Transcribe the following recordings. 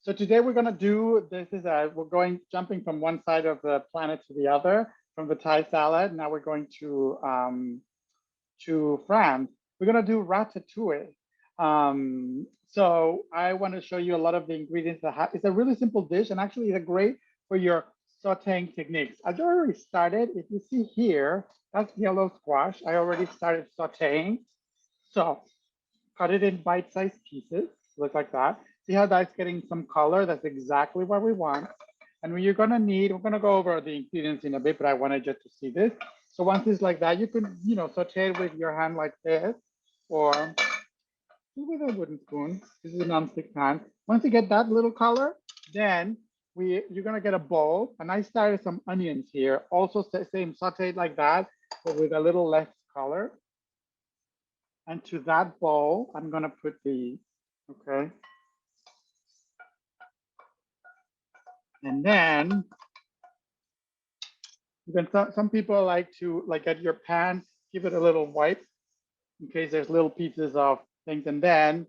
So today we're going to do, we're jumping from one side of the planet to the other, from the Thai salad. Now we're going to France. We're going to do ratatouille. So I want to show you a lot of the ingredients that have. It's a really simple dish, and actually it's great for your sauteing techniques. I've already started. If you see here, that's yellow squash. I already started sauteing. So cut it in bite-sized pieces, look like that. See how that's getting some color? That's exactly what we want. And what you're gonna need, we're gonna go over the ingredients in a bit, but I wanted you to see this. So once it's like that, you can, saute it with your hand like this, or with a wooden spoon. This is a non-stick pan. Once you get that little color, then you're gonna get a bowl. And I started some onions here. Also same sauteed like that, but with a little less color. And to that bowl, I'm gonna put these, okay? And then, some people like to, at your pan, give it a little wipe in case there's little pieces of things. And then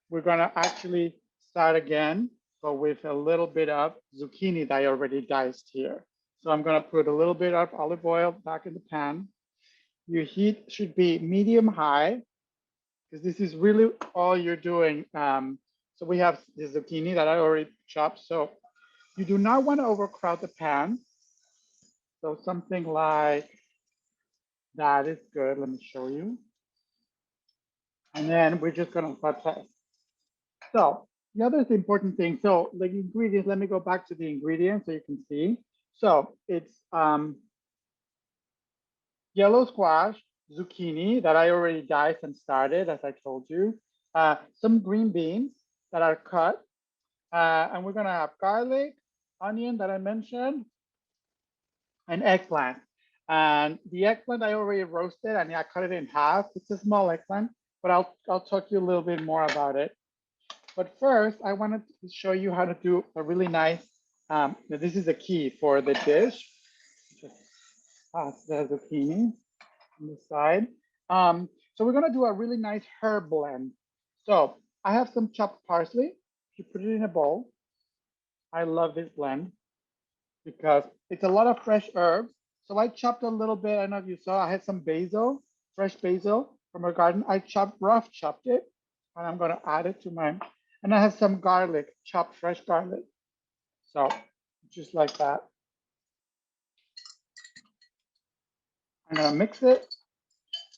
we're gonna actually start again, but with a little bit of zucchini that I already diced here. So I'm gonna put a little bit of olive oil back in the pan. Your heat should be medium high, because this is really all you're doing. So we have the zucchini that I already chopped. So you do not want to overcrowd the pan. So something like that is good. Let me show you. And then we're just going to saute. So the other important thing, so the ingredients, let me go back to the ingredients so you can see. So it's yellow squash, zucchini that I already diced and started, as I told you. Some green beans that are cut. And we're gonna have garlic, onion that I mentioned, and eggplant. And the eggplant I already roasted and I cut it in half. It's a small eggplant, but I'll talk to you a little bit more about it. But first, I wanted to show you how to do a really nice, this is a key for the dish. Just pass the zucchini on the side. So we're gonna do a really nice herb blend. So I have some chopped parsley. You put it in a bowl. I love this blend because it's a lot of fresh herbs. So I chopped a little bit. I don't know if you saw, I had some basil, fresh basil from our garden. I rough chopped it, and I'm gonna add it to mine. And I have some garlic, chopped fresh garlic. So just like that. I'm gonna mix it.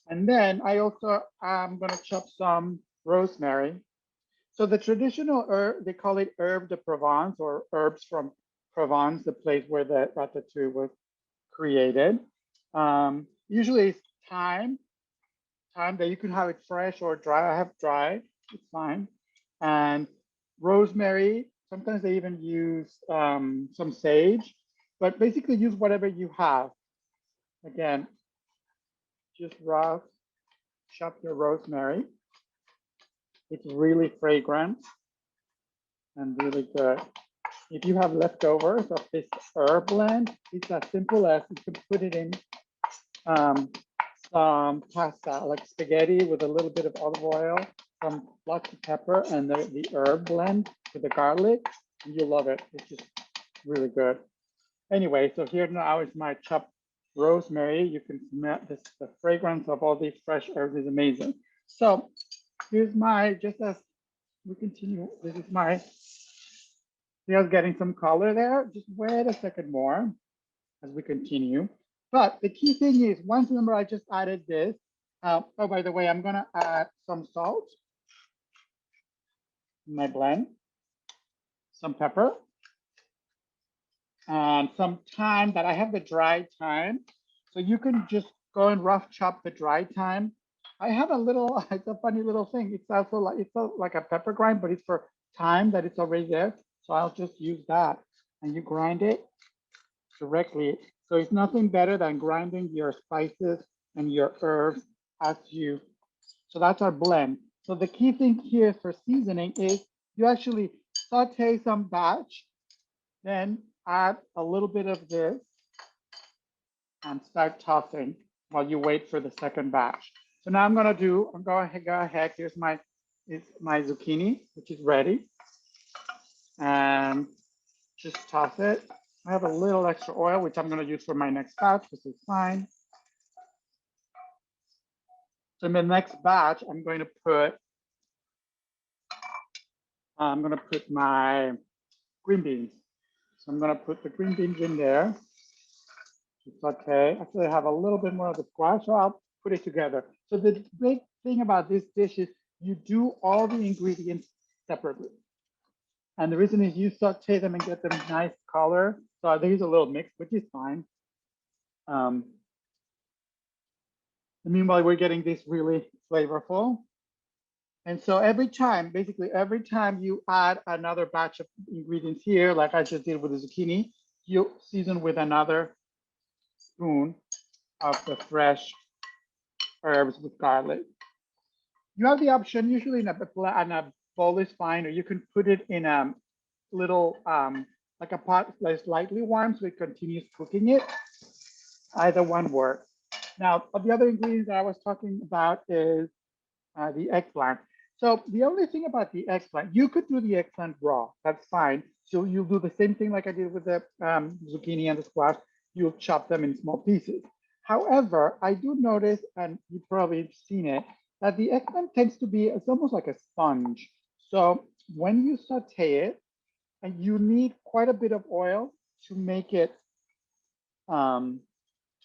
And then I also am gonna chop some rosemary. So the traditional herb, they call it herb de Provence, or herbs from Provence, the place where the ratatouille was created. Usually it's thyme that you can have it fresh or dry. I have dry, it's fine. And rosemary, sometimes they even use some sage, but basically use whatever you have. Again, just rough chop your rosemary. It's really fragrant and really good. If you have leftovers of this herb blend, it's as simple as you can put it in some pasta, like spaghetti with a little bit of olive oil, some lots of pepper, and the herb blend with the garlic. You'll love it. It's just really good. Anyway, so here now is my chopped rosemary. You can smell this, the fragrance of all these fresh herbs is amazing. So here's my, just as we continue, this is my, see, I was getting some color there. Just wait a second more as we continue. But the key thing is, once, remember, I just added this. Oh, by the way, I'm gonna add some salt in my blend, some pepper, and some thyme that I have the dry thyme. So you can just go and rough chop the dry thyme. I have a little, it's a funny little thing. It's also like, it's like a pepper grind, but it's for thyme that it's already there. So I'll just use that, and you grind it directly. So it's nothing better than grinding your spices and your herbs as you, so that's our blend. So the key thing here for seasoning is you actually saute some batch, then add a little bit of this and start tossing while you wait for the second batch. So now I'm gonna go ahead, here's my zucchini, which is ready. and just toss it. I have a little extra oil, which I'm going to use for my next batch. This is fine. So in the next batch, I'm going to put my green beans. So I'm going to put the green beans in there. It's okay. Actually, I have a little bit more of the squash, so I'll put it together. So the big thing about this dish is you do all the ingredients separately. And the reason is you saute them and get them nice color. So there's a little mix, which is fine. Meanwhile, we're getting this really flavorful. And so every time, basically every time you add another batch of ingredients here, like I just did with the zucchini, you season with another spoon of the fresh herbs with garlic. You have the option, usually in a bowl is fine, or you can put it in a little, like a pot that's slightly warm so it continues cooking it. Either one works. Now, the other ingredient that I was talking about is the eggplant. So the only thing about the eggplant, you could do the eggplant raw, that's fine. So you'll do the same thing like I did with the zucchini and the squash, you'll chop them in small pieces. However, I do notice, and you've probably seen it, that the eggplant tends to be, it's almost like a sponge. So when you saute it, and you need quite a bit of oil to make it, to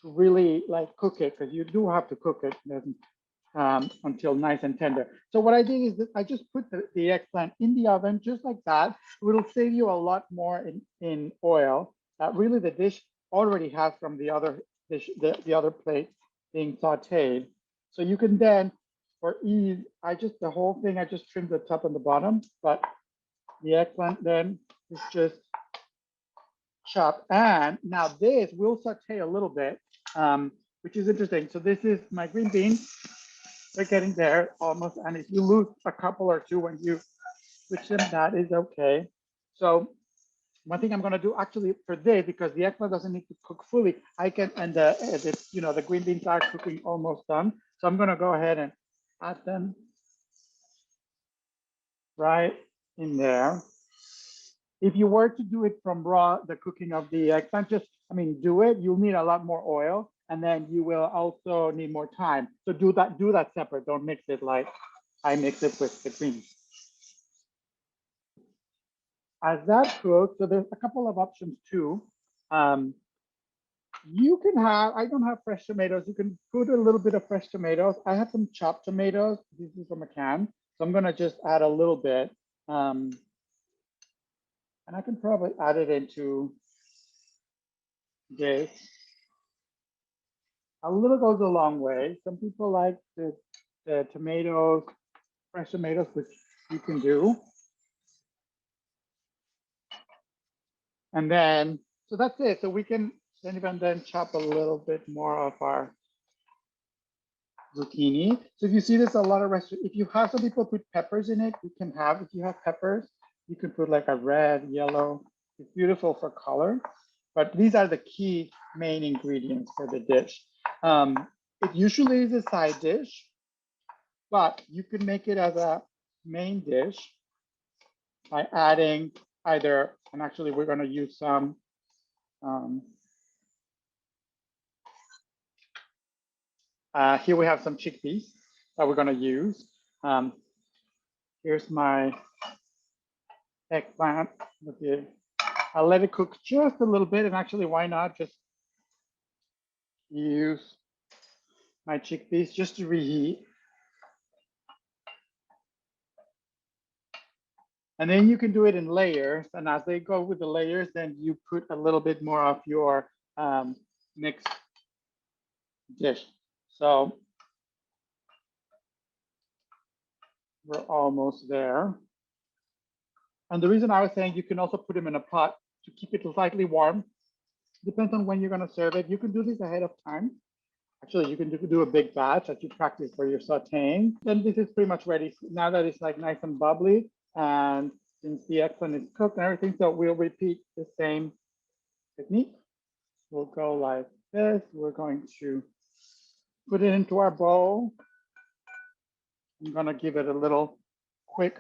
really like cook it, because you do have to cook it until nice and tender. So what I did is that I just put the eggplant in the oven just like that. It will save you a lot more in oil that really the dish already has from the other dish, the other plate being sauteed. So you can then, for ease, the whole thing, I just trimmed the top and the bottom, but the eggplant then is just chopped. And now this will saute a little bit, which is interesting. So this is my green beans. They're getting there almost. And if you lose a couple or two when you switch them, that is okay. So one thing I'm going to do actually for this, because the eggplant doesn't need to cook fully, I can, and the green beans are cooking almost done. So I'm going to go ahead and add them right in there. If you were to do it from raw, the cooking of the eggplant, do it. You'll need a lot more oil, and then you will also need more time. So do that separate. Don't mix it like I mix it with the greens. As that cooks, so there's a couple of options too. You can have, I don't have fresh tomatoes. You can put a little bit of fresh tomatoes. I have some chopped tomatoes. This is from a can. So I'm gonna just add a little bit. And I can probably add it into this. A little goes a long way. Some people like the tomatoes, fresh tomatoes, which you can do. And then, so that's it. So we can then chop a little bit more of our zucchini. So if you see this, a lot of restaurants, if you have, some people put peppers in it, you can have, if you have peppers, you can put like a red, yellow. It's beautiful for color. But these are the key main ingredients for the dish. It usually is a side dish, but you can make it as a main dish by adding either, and actually we're going to use some here we have some chickpeas that we're going to use. Here's my eggplant. I'll let it cook just a little bit, and actually, why not just use my chickpeas just to reheat. And then you can do it in layers, and as they go with the layers, then you put a little bit more of your mixed dish. So we're almost there. And the reason I was saying you can also put them in a pot to keep it slightly warm. Depends on when you're going to serve it. You can do this ahead of time. Actually, you can do a big batch that you practice for your sauteing. Then this is pretty much ready. Now that it's like nice and bubbly, and since the eggplant is cooked and everything, so we'll repeat the same technique. We'll go like this. We're going to put it into our bowl. I'm going to give it a little quick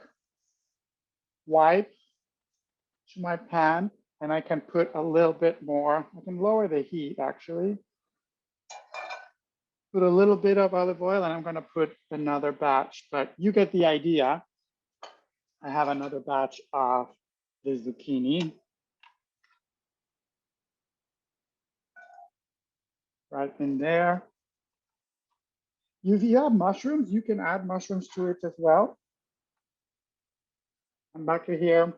wipe to my pan, and I can put a little bit more. I can lower the heat actually. Put a little bit of olive oil, and I'm going to put another batch, but you get the idea. I have another batch of the zucchini. Right in there. If you have mushrooms, you can add mushrooms to it as well. I'm back to here.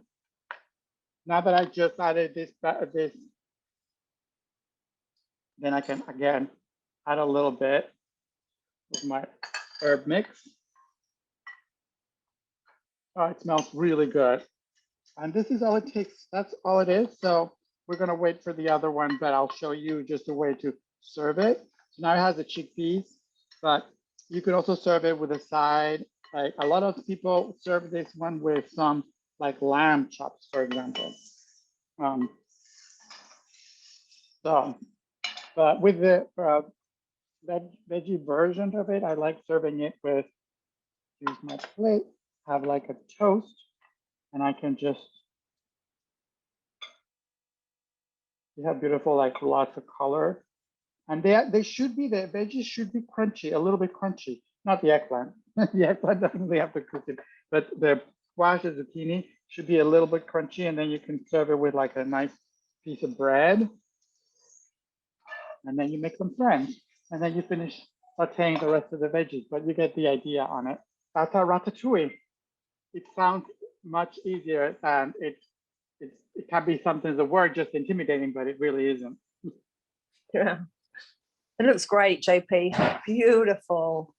Now that I just added this, then I can again add a little bit of my herb mix. Oh, it smells really good. And this is all it takes. That's all it is. So we're gonna wait for the other one, but I'll show you just a way to serve it. So now it has the chickpeas, but you could also serve it with a side. Like a lot of people serve this one with some like lamb chops, for example. But with the veggie version of it, I like serving it with, use my plate, have like a toast, and I can just, you have beautiful, like lots of color. And they should be, the veggies should be crunchy, a little bit crunchy, not the eggplant. The eggplant definitely have to cook it, but the squash and zucchini should be a little bit crunchy, and then you can serve it with like a nice piece of bread. And then you make some friends, and then you finish sauteing the rest of the veggies, but you get the idea on it. That's our ratatouille. It sounds much easier, and it can be sometimes the word just intimidating, but it really isn't. Yeah. It looks great, JP. Beautiful.